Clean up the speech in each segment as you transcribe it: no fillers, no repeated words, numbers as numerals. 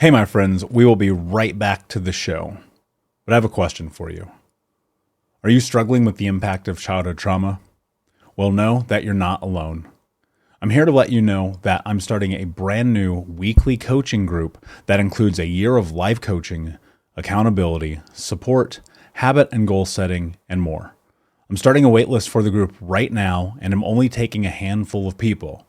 Hey, my friends, we will be right back to the show. But I have a question for you. Are you struggling with the impact of childhood trauma? Well, know that you're not alone. I'm here to let you know that I'm starting a brand new weekly coaching group that includes a year of life coaching, accountability, support, habit and goal setting, and more. I'm starting a waitlist for the group right now, and I'm only taking a handful of people.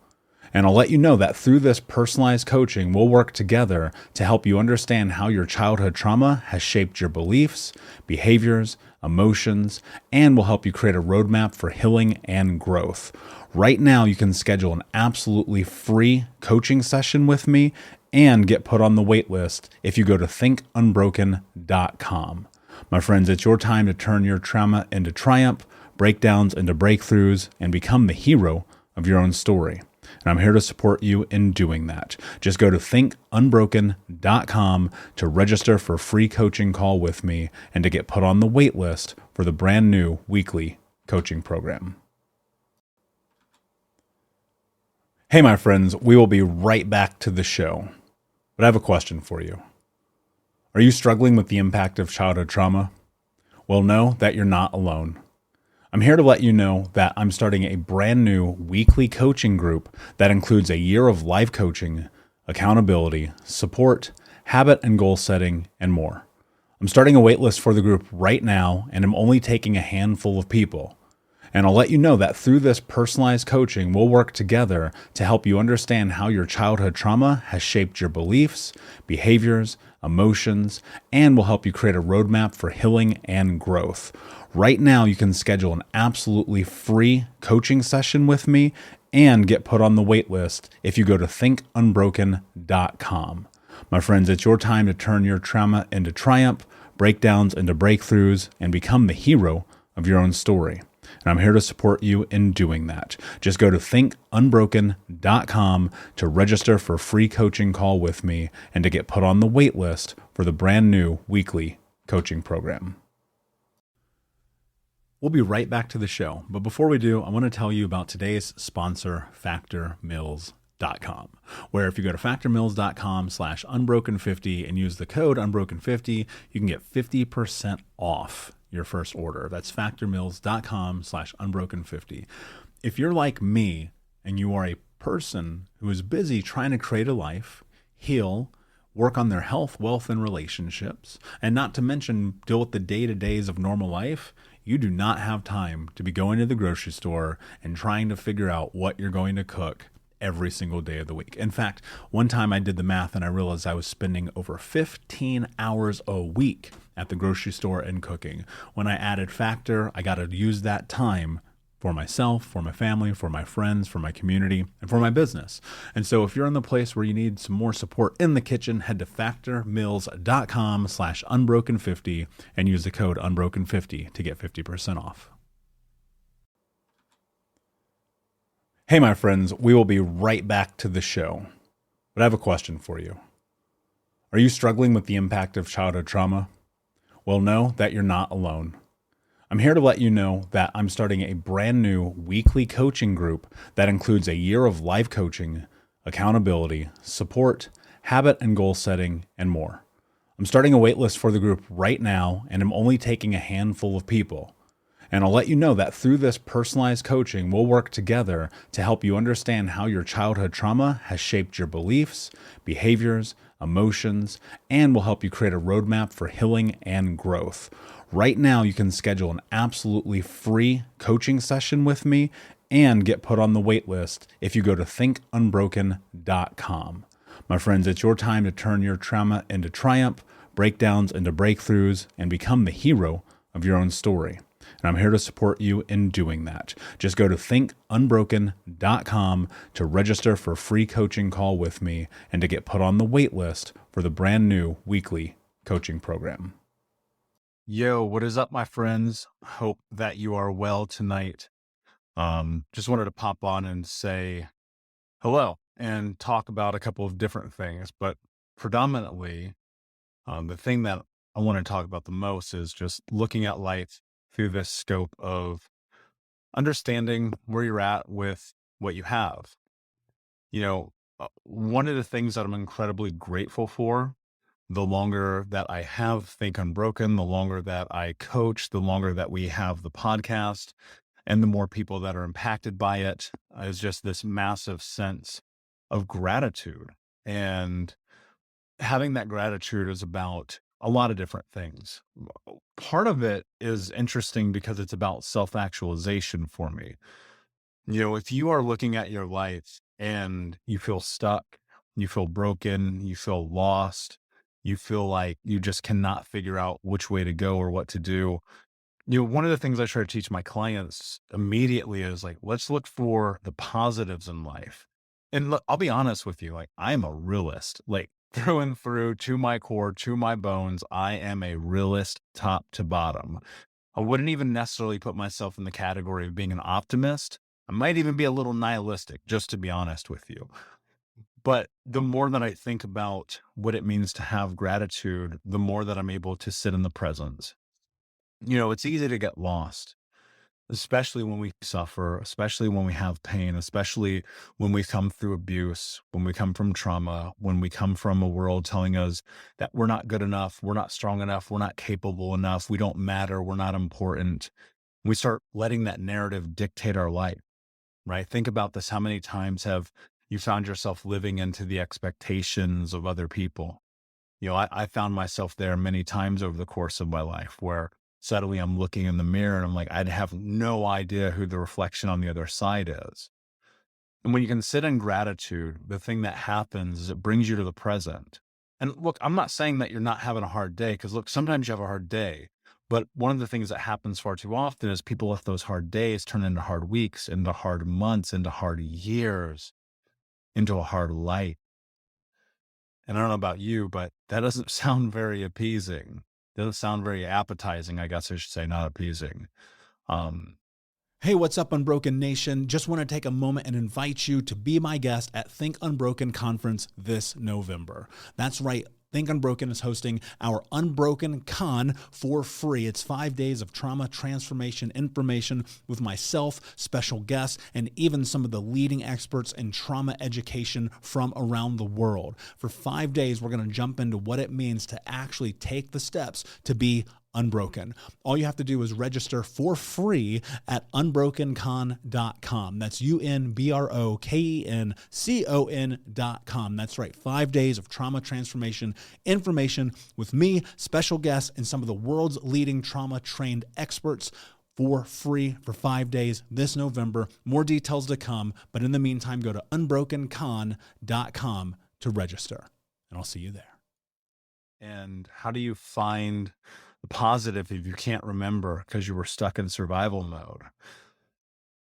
And I'll let you know that through this personalized coaching, we'll work together to help you understand how your childhood trauma has shaped your beliefs, behaviors, emotions, and will help you create a roadmap for healing and growth. Right now, you can schedule an absolutely free coaching session with me and get put on the wait list if you go to thinkunbroken.com. My friends, it's your time to turn your trauma into triumph, breakdowns into breakthroughs, and become the hero of your own story. And I'm here to support you in doing that. Just go to thinkunbroken.com to register for a free coaching call with me and to get put on the wait list for the brand new weekly coaching program. Hey, my friends, we will be right back to the show. But I have a question for you. Are you struggling with the impact of childhood trauma? Well, know that you're not alone. I'm here to let you know that I'm starting a brand new weekly coaching group that includes a year of life coaching, accountability, support, habit and goal setting, and more. I'm starting a waitlist for the group right now, and I'm only taking a handful of people. And I'll let you know that through this personalized coaching, we'll work together to help you understand how your childhood trauma has shaped your beliefs, behaviors, emotions, and will help you create a roadmap for healing and growth. Right now, you can schedule an absolutely free coaching session with me and get put on the wait list if you go to thinkunbroken.com. My friends, it's your time to turn your trauma into triumph, breakdowns into breakthroughs, and become the hero of your own story. And I'm here to support you in doing that. Just go to thinkunbroken.com to register for a free coaching call with me and to get put on the wait list for the brand new weekly coaching program. We'll be right back to the show. But before we do, I want to tell you about today's sponsor, factormeals.com, where if you go to factormeals.com/unbroken50 and use the code unbroken50, you can get 50% off your first order. That's factormeals.com/unbroken50. If you're like me and you are a person who is busy trying to create a life, heal, work on their health, wealth, and relationships, and not to mention deal with the day-to-days of normal life, you do not have time to be going to the grocery store and trying to figure out what you're going to cook every single day of the week. In fact, one time I did the math and I realized I was spending over 15 hours a week at the grocery store and cooking. When I added Factor, I got to use that time for myself, for my family, for my friends, for my community, and for my business. And so if you're in the place where you need some more support in the kitchen, head to factormeals.com/unbroken50 and use the code unbroken50 to get 50% off. Hey, my friends, we will be right back to the show. But I have a question for you. Are you struggling with the impact of childhood trauma? Well, know that you're not alone. I'm here to let you know that I'm starting a brand new weekly coaching group that includes a year of life coaching, accountability, support, habit and goal setting, and more. I'm starting a waitlist for the group right now, and I'm only taking a handful of people. And I'll let you know that through this personalized coaching, we'll work together to help you understand how your childhood trauma has shaped your beliefs, behaviors, emotions, and will help you create a roadmap for healing and growth. Right now, you can schedule an absolutely free coaching session with me and get put on the wait list if you go to thinkunbroken.com. My friends, it's your time to turn your trauma into triumph, breakdowns into breakthroughs, and become the hero of your own story. And I'm here to support you in doing that. Just go to thinkunbroken.com to register for a free coaching call with me and to get put on the wait list for the brand new weekly coaching program. Yo, what is up, my friends? Hope that you are well tonight. Just wanted to pop on and say hello and talk about a couple of different things, but predominantly, the thing that I want to talk about the most is just looking at life through this scope of understanding where you're at with what you have. One of the things that I'm incredibly grateful for the longer that I have Think Unbroken, the longer that I coach, the longer that we have the podcast, and the more people that are impacted by it, is just this massive sense of gratitude. And having that gratitude is about a lot of different things. Part of it is interesting because it's about self-actualization for me. If you are looking at your life and you feel stuck, you feel broken, you feel lost, you feel like you just cannot figure out which way to go or what to do. One of the things I try to teach my clients immediately is like, let's look for the positives in life. And look, I'll be honest with you, like, I'm a realist, like through and through, to my core, to my bones. I am a realist top to bottom. I wouldn't even necessarily put myself in the category of being an optimist. I might even be a little nihilistic, just to be honest with you. But the more that I think about what it means to have gratitude, the more that I'm able to sit in the present. It's easy to get lost, especially when we suffer, especially when we have pain, especially when we come through abuse, when we come from trauma, when we come from a world telling us that we're not good enough, we're not strong enough, we're not capable enough, we don't matter, we're not important. We start letting that narrative dictate our life, right? Think about this. How many times have you found yourself living into the expectations of other people? I found myself there many times over the course of my life where suddenly I'm looking in the mirror and I'm like, I'd have no idea who the reflection on the other side is. And when you can sit in gratitude, the thing that happens is it brings you to the present. And look, I'm not saying that you're not having a hard day, because look, sometimes you have a hard day. But one of the things that happens far too often is people let those hard days turn into hard weeks, into hard months, into hard years, into a hard life. And I don't know about you, but that doesn't sound very appeasing. Doesn't sound very appetizing, I guess I should say, not appeasing. Um, Hey, what's up, Unbroken Nation? Just want to take a moment and invite you to be my guest at Think Unbroken Conference this November. That's right. Think Unbroken is hosting our Unbroken Con for free. It's 5 days of trauma transformation information with myself, special guests, and even some of the leading experts in trauma education from around the world. For 5 days, we're going to jump into what it means to actually take the steps to be unbroken. All you have to do is register for free at unbrokencon.com. That's unbrokencon.com. That's right. 5 days of trauma transformation information with me, special guests, and some of the world's leading trauma trained experts for free for 5 days this November. More details to come. But in the meantime, go to unbrokencon.com to register. And I'll see you there. and how do you find the positive if you can't remember because you were stuck in survival mode?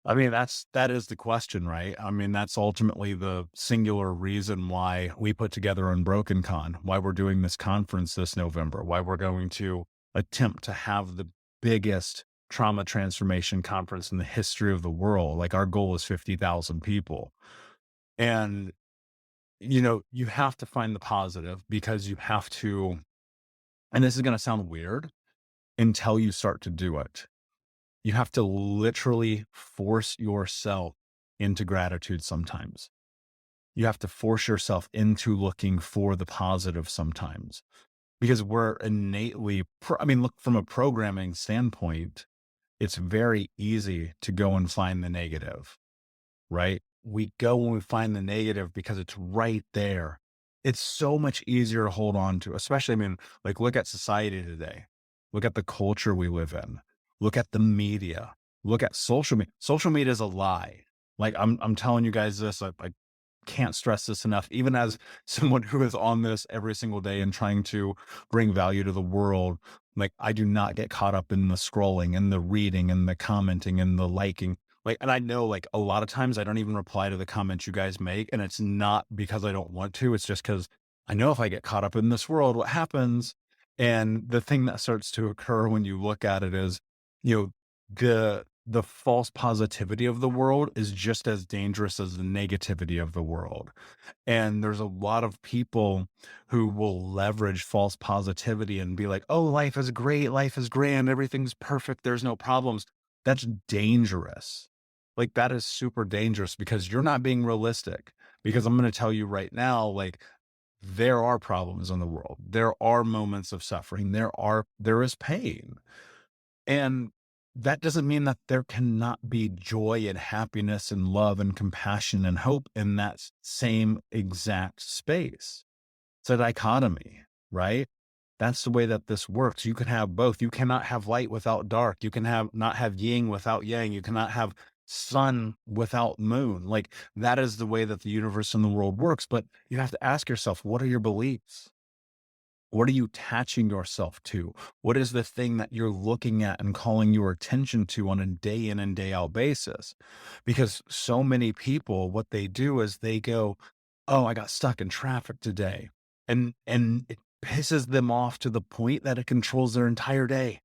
I mean, that is the question, right? I mean, that's ultimately the singular reason why we put together Unbroken Con, why we're doing this conference this November, why we're going to attempt to have the biggest trauma transformation conference in the history of the world. Like, our goal is 50,000 people. And, you have to find the positive, because you have to, and this is going to sound weird until you start to do it. You have to literally force yourself into gratitude sometimes. You have to force yourself into looking for the positive sometimes, because we're innately, look, from a programming standpoint, it's very easy to go and find the negative, right? We go when we find the negative because it's right there. It's so much easier to hold on to, especially, like, look at society today. Look at the culture we live in. Look at the media. Look at social media. Social media is a lie. Like, I'm telling you guys this, I can't stress this enough. Even as someone who is on this every single day and trying to bring value to the world, like, I do not get caught up in the scrolling and the reading and the commenting and the liking. Like, and I know, like, a lot of times I don't even reply to the comments you guys make. And it's not because I don't want to. It's just because I know if I get caught up in this world, what happens? And the thing that starts to occur when you look at it is, you know, the false positivity of the world is just as dangerous as the negativity of the world. And there's a lot of people who will leverage false positivity and be like, oh, life is great, life is grand, everything's perfect, there's no problems. That's dangerous. Like, that is super dangerous, because you're not being realistic. Because I'm going to tell you right now, like, there are problems in the world. There are moments of suffering. There is pain. And that doesn't mean that there cannot be joy and happiness and love and compassion and hope in that same exact space. It's a dichotomy, right? That's the way that this works. You can have both. You cannot have light without dark. You can not have yin without yang. You cannot have sun without moon. Like, that is the way that the universe and the world works. But you have to ask yourself, what are your beliefs? What are you attaching yourself to? What is the thing that you're looking at and calling your attention to on a day in and day out basis? Because so many people, what they do is they go, oh, I got stuck in traffic today. And it pisses them off to the point that it controls their entire day.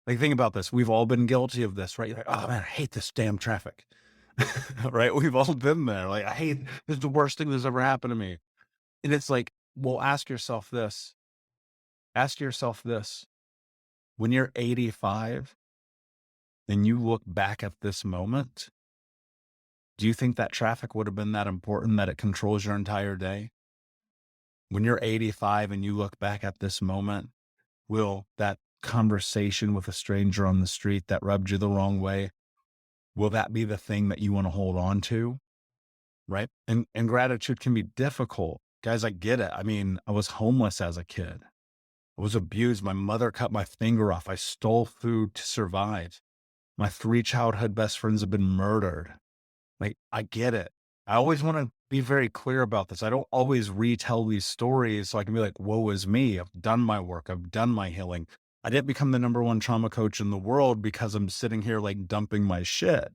Like, think about this. We've all been guilty of this, right? You're like, oh man, I hate this damn traffic. Right? We've all been there. Like, this is the worst thing that's ever happened to me. And it's like, well, ask yourself this. When you're 85 and you look back at this moment, do you think that traffic would have been that important that it controls your entire day? When you're 85 and you look back at this moment, will that conversation with a stranger on the street that rubbed you the wrong way, will that be the thing that you want to hold on to? Right? And gratitude can be difficult. Guys, I get it. I mean, I was homeless as a kid. I was abused. My mother cut my finger off. I stole food to survive. My 3 childhood best friends have been murdered. Like, I get it. I always want to be very clear about this. I don't always retell these stories so I can be like, woe is me. I've done my work. I've done my healing. I didn't become the #1 trauma coach in the world because I'm sitting here like dumping my shit.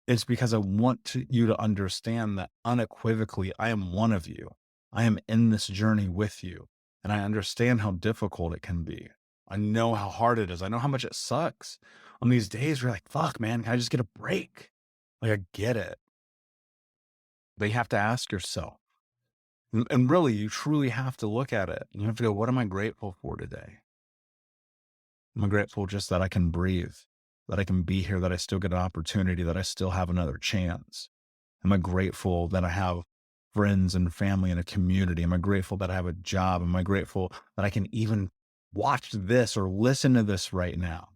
It's because I want you to understand that unequivocally, I am one of you. I am in this journey with you. And I understand how difficult it can be. I know how hard it is. I know how much it sucks. On these days where you're like, fuck, man, can I just get a break? Like, I get it. But you have to ask yourself. And really, you truly have to look at it. You have to go, what am I grateful for today? Am I grateful just that I can breathe, that I can be here, that I still get an opportunity, that I still have another chance? Am I grateful that I have friends and family and a community? Am I grateful that I have a job? Am I grateful that I can even watch this or listen to this right now?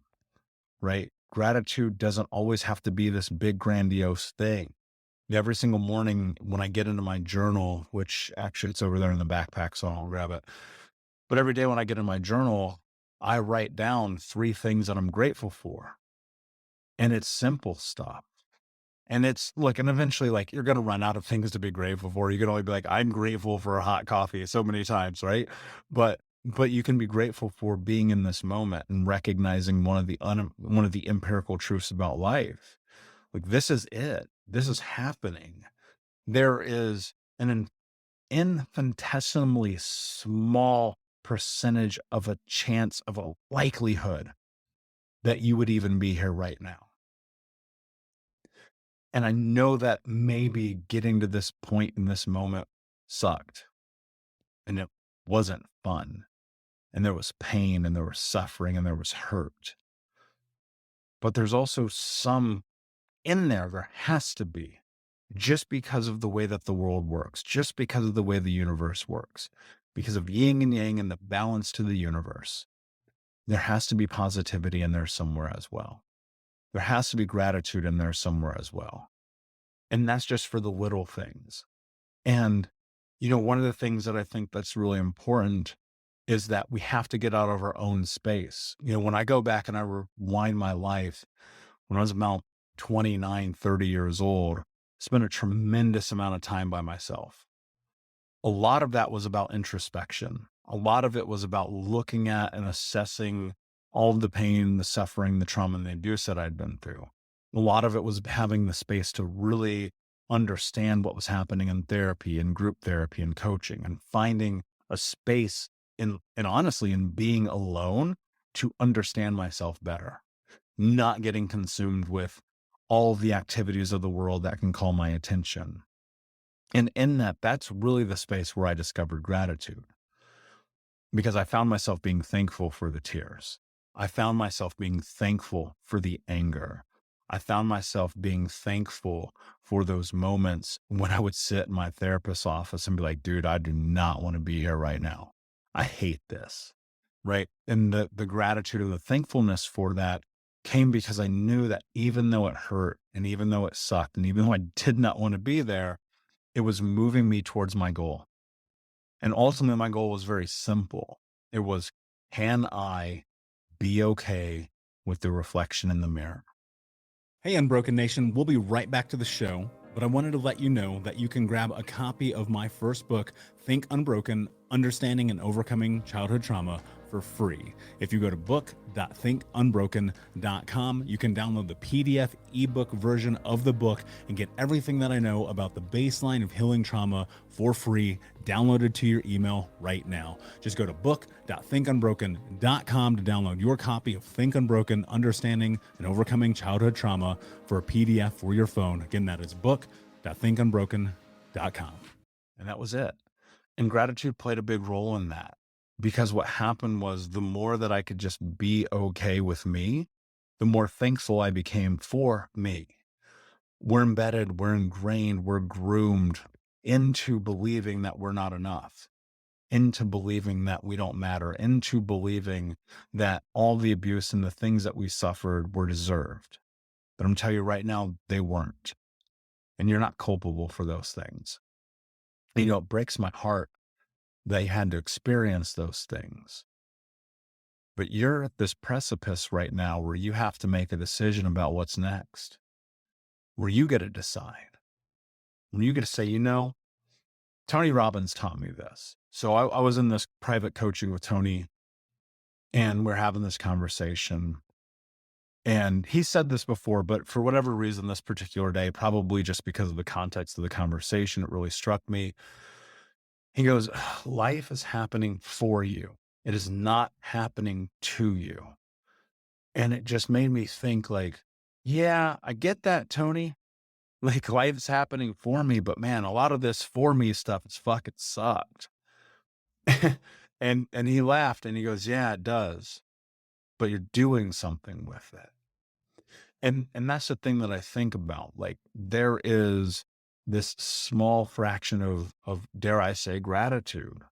Right? Gratitude doesn't always have to be this big, grandiose thing. Every single morning when I get into my journal, which actually it's over there in the backpack, so I'll grab it. But every day when I get in my journal, I write down 3 things that I'm grateful for. And it's simple stuff. And it's look, and eventually, like, you're going to run out of things to be grateful for. You can only be like, I'm grateful for a hot coffee so many times, right? But you can be grateful for being in this moment and recognizing one of the empirical truths about life. Like, this is it. This is happening. There is an infinitesimally small percentage of a chance of a likelihood that you would even be here right now. And I know that maybe getting to this point in this moment sucked and it wasn't fun. And there was pain and there was suffering and there was hurt. But there's also some in there has to be, just because of the way that the world works, just because of the way the universe works, because of yin and yang and the balance to the universe. There has to be positivity in there somewhere as well. There has to be gratitude in there somewhere as well. And that's just for the little things. And, one of the things that I think that's really important is that we have to get out of our own space. When I go back and I rewind my life, when I was about 29, 30 years old, I spent a tremendous amount of time by myself. A lot of that was about introspection. A lot of it was about looking at and assessing all of the pain, the suffering, the trauma, and the abuse that I'd been through. A lot of it was having the space to really understand what was happening in therapy and group therapy and coaching and finding a space and honestly, in being alone to understand myself better, not getting consumed with all the activities of the world that can call my attention. And in that's really the space where I discovered gratitude, because I found myself being thankful for the tears. I found myself being thankful for the anger. I found myself being thankful for those moments when I would sit in my therapist's office and be like, dude, I do not want to be here right now. I hate this. Right. And the gratitude and the thankfulness for that came because I knew that even though it hurt and even though it sucked and even though I did not want to be there, it was moving me towards my goal. And ultimately, my goal was very simple. It was, can I be okay with the reflection in the mirror? Hey, Unbroken Nation, we'll be right back to the show, but I wanted to let you know that you can grab a copy of my first book, Think Unbroken, Understanding and Overcoming Childhood Trauma, for free. If you go to book.thinkunbroken.com, you can download the PDF ebook version of the book and get everything that I know about the baseline of healing trauma for free, downloaded to your email right now. Just go to book.thinkunbroken.com to download your copy of Think Unbroken, Understanding and Overcoming Childhood Trauma for a PDF for your phone. Again, that is book.thinkunbroken.com. And that was it. And gratitude played a big role in that, because what happened was the more that I could just be okay with me, the more thankful I became for me. We're embedded, we're ingrained, we're groomed into believing that we're not enough, into believing that we don't matter, into believing that all the abuse and the things that we suffered were deserved. But I'm telling you right now, they weren't. And you're not culpable for those things. You know, it breaks my heart they had to experience those things. But you're at this precipice right now where you have to make a decision about what's next, where you get to decide, where you get to say, you know, Tony Robbins taught me this. So I was in this private coaching with Tony, and we're having this conversation. And he said this before, but for whatever reason, this particular day, probably just because of the context of the conversation, it really struck me. He goes, life is happening for you. It is not happening to you. And it just made me think like, yeah, I get that, Tony. Like, life's happening for me, but man, a lot of this for me stuff is fucking sucked. And he laughed and he goes, yeah, it does. But you're doing something with it. And that's the thing that I think about. Like, there is this small fraction of, dare I say, gratitude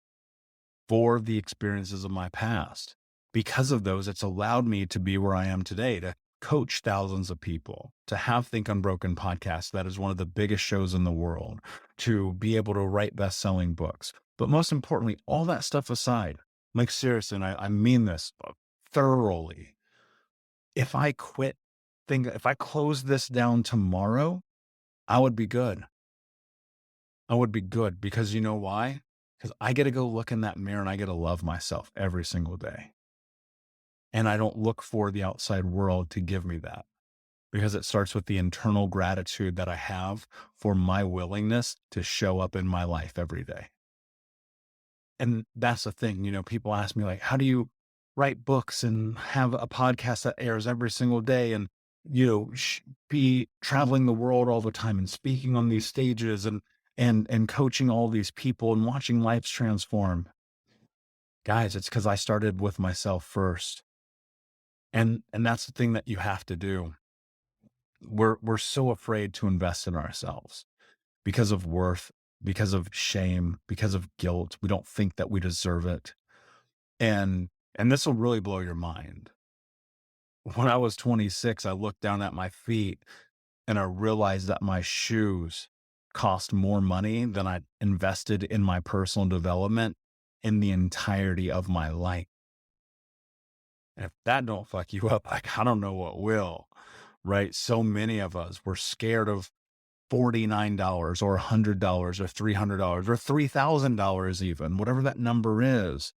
for the experiences of my past. Because of those, it's allowed me to be where I am today, to coach thousands of people, to have Think Unbroken podcast, that is one of the biggest shows in the world, to be able to write best-selling books. But most importantly, all that stuff aside, like seriously, and I mean this thoroughly, if I close this down tomorrow, I would be good. I would be good, because you know why? Because I get to go look in that mirror and I get to love myself every single day. And I don't look for the outside world to give me that, because it starts with the internal gratitude that I have for my willingness to show up in my life every day. And that's the thing, you know, people ask me like, how do you write books and have a podcast that airs every single day and, you know, be traveling the world all the time and speaking on these stages and coaching all these people and watching lives transform? Guys, it's because I started with myself first. And that's the thing that you have to do. We're so afraid to invest in ourselves because of worth, because of shame, because of guilt. We don't think that we deserve it. And this will really blow your mind. When I was 26, I looked down at my feet and I realized that my shoes cost more money than I invested in my personal development in the entirety of my life. And if that don't fuck you up, like, I don't know what will, right? So many of us, we're scared of $49 or $100 or $300 or $3,000 even, whatever that number is.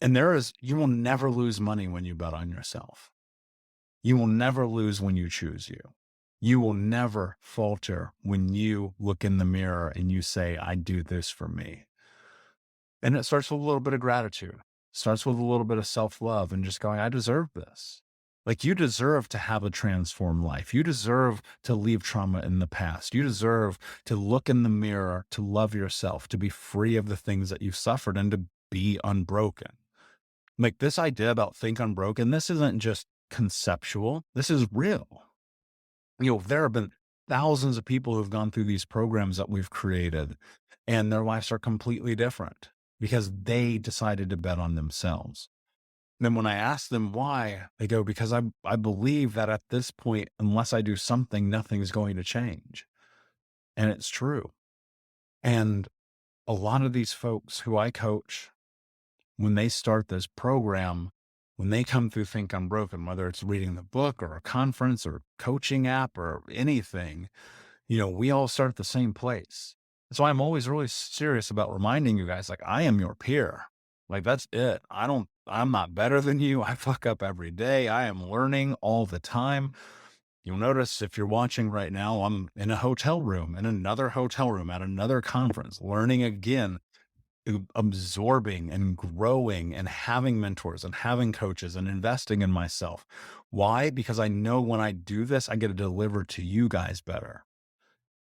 And you will never lose money when you bet on yourself. You will never lose when you choose you. You will never falter when you look in the mirror and you say, I do this for me. And it starts with a little bit of gratitude. Starts with a little bit of self-love and just going, I deserve this. Like, you deserve to have a transformed life. You deserve to leave trauma in the past. You deserve to look in the mirror, to love yourself, to be free of the things that you've suffered and to be unbroken. Like, this idea about Think Unbroken, this isn't just conceptual. This is real. There have been thousands of people who've gone through these programs that we've created, and their lives are completely different because they decided to bet on themselves. Then when I ask them why, they go, because I believe that at this point, unless I do something, nothing's going to change. And it's true. And a lot of these folks who I coach, when they start this program, when they come through Think Unbroken, whether it's reading the book or a conference or coaching app or anything, we all start at the same place. So I'm always really serious about reminding you guys, like, I am your peer. Like, that's it. I'm not better than you. I fuck up every day. I am learning all the time. You'll notice if you're watching right now, I'm in a hotel room, in another hotel room, at another conference, learning again, absorbing and growing and having mentors and having coaches and investing in myself. Why? Because I know when I do this, I get to deliver to you guys better.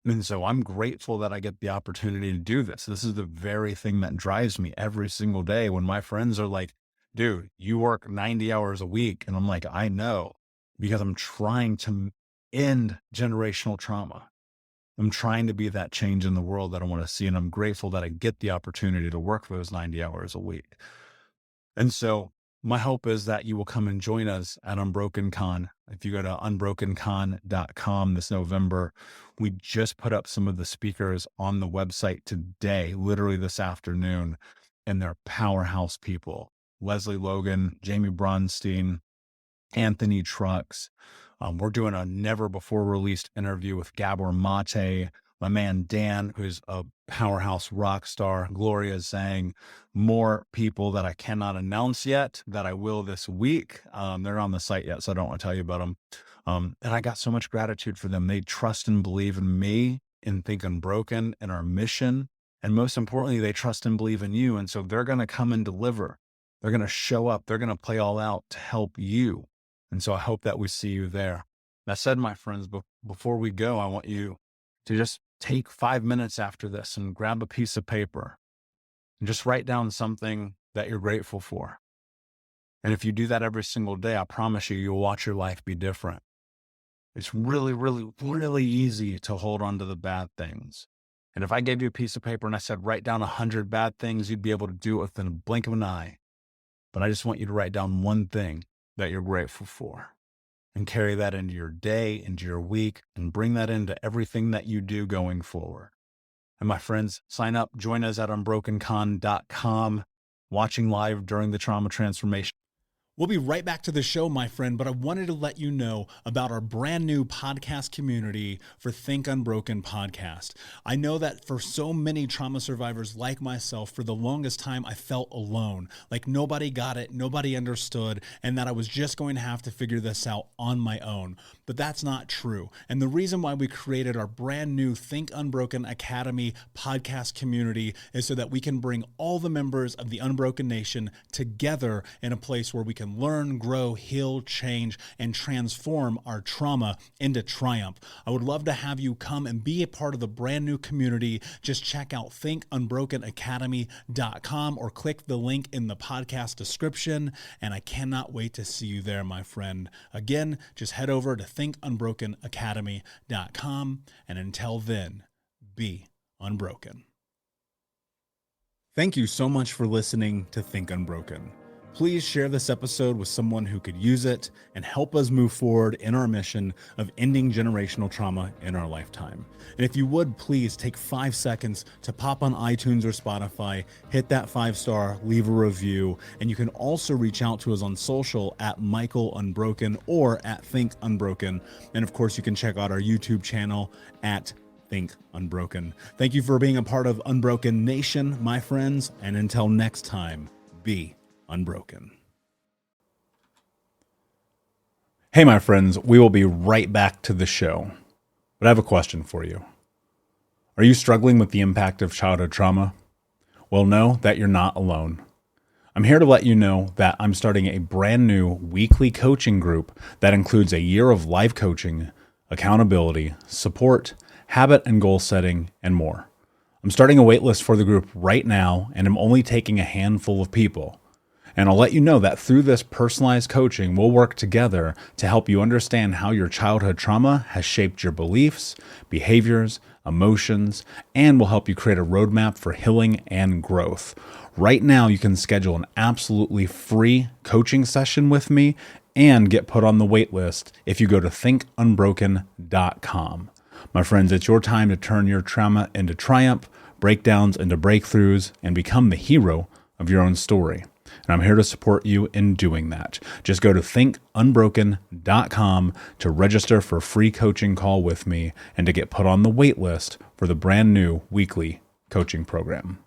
And so I'm grateful that I get the opportunity to do this. This is the very thing that drives me every single day when my friends are like, dude, you work 90 hours a week. And I'm like, I know, because I'm trying to end generational trauma. I'm trying to be that change in the world that I want to see. And I'm grateful that I get the opportunity to work those 90 hours a week. And so my hope is that you will come and join us at Unbroken Con. If you go to unbrokencon.com this November, we just put up some of the speakers on the website today, literally this afternoon, and they're powerhouse people. Leslie Logan, Jamie Bronstein, Anthony Trucks. We're doing a never before released interview with Gabor Mate, my man Dan, who's a powerhouse rock star, Gloria Zhang, more people that I cannot announce yet that I will this week. They're on the site yet, so I don't want to tell you about them. And I got so much gratitude for them. They trust and believe in me, in Think Unbroken, and our mission. And most importantly, they trust and believe in you. And so they're going to come and deliver. They're going to show up. They're going to play all out to help you. And so I hope that we see you there. That said, my friends, before we go, I want you to just take 5 minutes after this and grab a piece of paper and just write down something that you're grateful for. And if you do that every single day, I promise you, you'll watch your life be different. It's really, really, really easy to hold on to the bad things. And if I gave you a piece of paper and I said, write down 100 bad things, you'd be able to do it within a blink of an eye. But I just want you to write down one thing that you're grateful for and carry that into your day, into your week, and bring that into everything that you do going forward. And my friends, sign up, join us at unbrokencon.com, watching live during the trauma transformation. We'll be right back to the show, my friend, but I wanted to let you know about our brand new podcast community for Think Unbroken podcast. I know that for so many trauma survivors like myself, for the longest time, I felt alone, like nobody got it, nobody understood, and that I was just going to have to figure this out on my own. But that's not true. And the reason why we created our brand new Think Unbroken Academy podcast community is so that we can bring all the members of the Unbroken Nation together in a place where we can learn, grow, heal, change, and transform our trauma into triumph. I would love to have you come and be a part of the brand new community. Just check out thinkunbrokenacademy.com or click the link in the podcast description. And I cannot wait to see you there, my friend. Again, just head over to thinkunbrokenacademy.com. And until then, be unbroken. Thank you so much for listening to Think Unbroken. Please share this episode with someone who could use it and help us move forward in our mission of ending generational trauma in our lifetime. And if you would, please take 5 seconds to pop on iTunes or Spotify, hit that 5-star, leave a review, and you can also reach out to us on social at Michael Unbroken or at Think Unbroken. And of course, you can check out our YouTube channel at Think Unbroken. Thank you for being a part of Unbroken Nation, my friends, and until next time, be unbroken. Hey, my friends, we will be right back to the show. But I have a question for you. Are you struggling with the impact of childhood trauma? Well, know that you're not alone. I'm here to let you know that I'm starting a brand new weekly coaching group that includes a year of live coaching, accountability, support, habit and goal setting, and more. I'm starting a waitlist for the group right now, and I'm only taking a handful of people. And I'll let you know that through this personalized coaching, we'll work together to help you understand how your childhood trauma has shaped your beliefs, behaviors, emotions, and will help you create a roadmap for healing and growth. Right now, you can schedule an absolutely free coaching session with me and get put on the wait list if you go to thinkunbroken.com. My friends, it's your time to turn your trauma into triumph, breakdowns into breakthroughs, and become the hero of your own story. And I'm here to support you in doing that. Just go to thinkunbroken.com to register for a free coaching call with me and to get put on the wait list for the brand new weekly coaching program.